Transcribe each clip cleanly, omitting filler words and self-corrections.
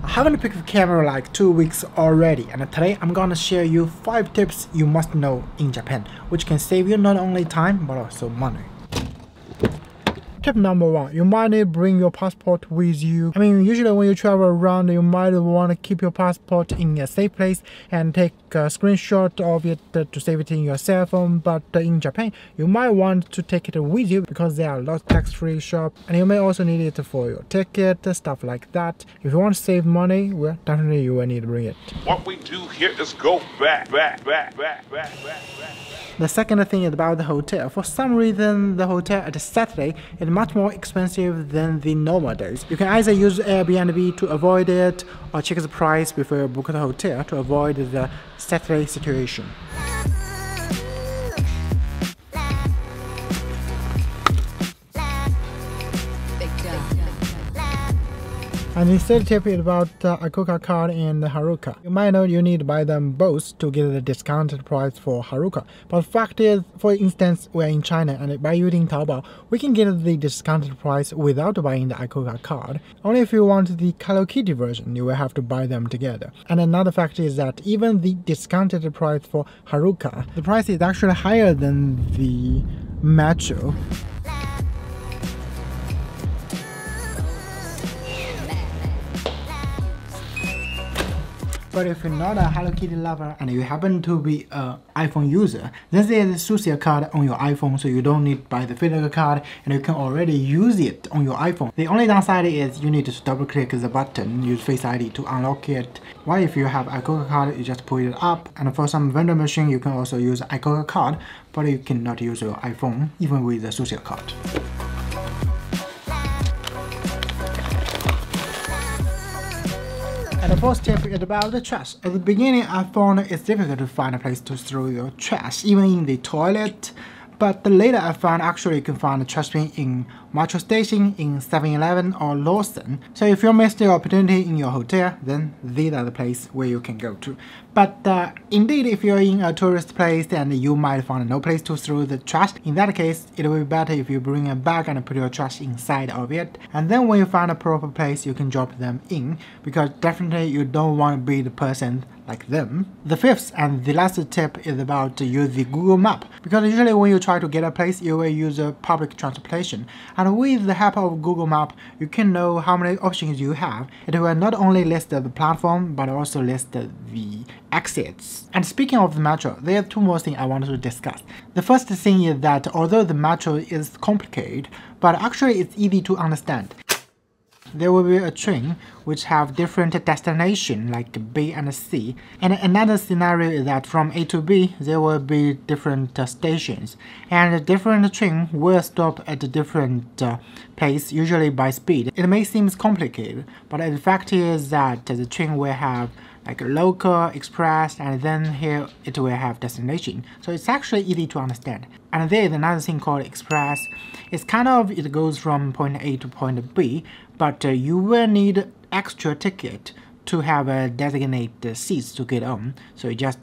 I haven't picked up a camera like 2 weeks already, and today I'm gonna share you 5 tips you must know in Japan, which can save you not only time but also money. Tip number 1, you might need to bring your passport with you. Usually when you travel around, you might want to keep your passport in a safe place and take a screenshot of it to save it in your cell phone. But in Japan, you might want to take it with you because there are lots of tax-free shops, and you may also need it for your ticket, stuff like that. If you want to save money, well, definitely you will need to bring it. What we do here is go back. The second thing is about the hotel. For some reason, the hotel at Saturday is much more expensive than the normal days. You can either use Airbnb to avoid it, or check the price before you book the hotel to avoid the Saturday situation. And the third tip is about Icoca card and Haruka. You might know you need to buy them both to get the discounted price for Haruka. But the fact is, for instance, we're in China and by using Taobao, we can get the discounted price without buying the Icoca card. Only if you want the Hello Kitty version, you will have to buy them together. And another fact is that even the discounted price for Haruka, the price is actually higher than the Metro. But if you're not a Hello Kitty lover and you happen to be an iPhone user, then there's a social card on your iPhone, so you don't need to buy the physical card and you can already use it on your iPhone. The only downside is you need to double click the button, use Face ID to unlock it. While if you have Icoca card, you just pull it up, and for some vendor machine you can also use Icoca card, but you cannot use your iPhone even with the social card. And the fourth tip is about the trash. At the beginning, I found it's difficult to find a place to throw your trash, even in the toilet. But later I found actually you can find a trash bin in metro station, in 7-Eleven or Lawson. So if you missed the opportunity in your hotel, then these are the places where you can go to. But indeed, if you're in a tourist place and you might find no place to throw the trash, in that case, it will be better if you bring a bag and put your trash inside of it. And then when you find a proper place, you can drop them in, because definitely you don't want to be the person like them. The fifth and the last tip is about to use the Google Map, because usually when you try to get a place, you will use a public transportation. And with the help of Google Map, you can know how many options you have. It will not only list the platform, but also list the exits. And speaking of the metro, there are 2 more things I wanted to discuss. The first thing is that although the metro is complicated, but actually it's easy to understand. There will be a train which have different destinations like B and C, and another scenario is that from A to B there will be different stations, and different train will stop at a different place, usually by speed. It may seem complicated, but the fact is that the train will have like local, express, and then here it will have destination. So it's actually easy to understand. And there is another thing called express. It goes from point A to point B, but you will need extra ticket to have a designated seats to get on, so you just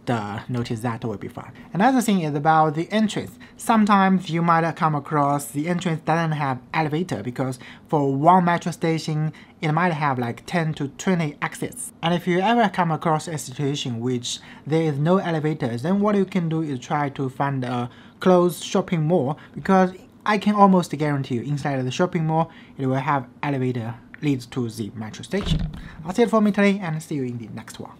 notice that will be fine. Another thing is about the entrance. Sometimes you might come across the entrance doesn't have elevator, because for one metro station it might have like 10 to 20 exits. And if you ever come across a situation which there is no elevator, then what you can do is try to find a closed shopping mall, because I can almost guarantee you inside of the shopping mall it will have elevator leads to the metro station. That's it for me today, and see you in the next one.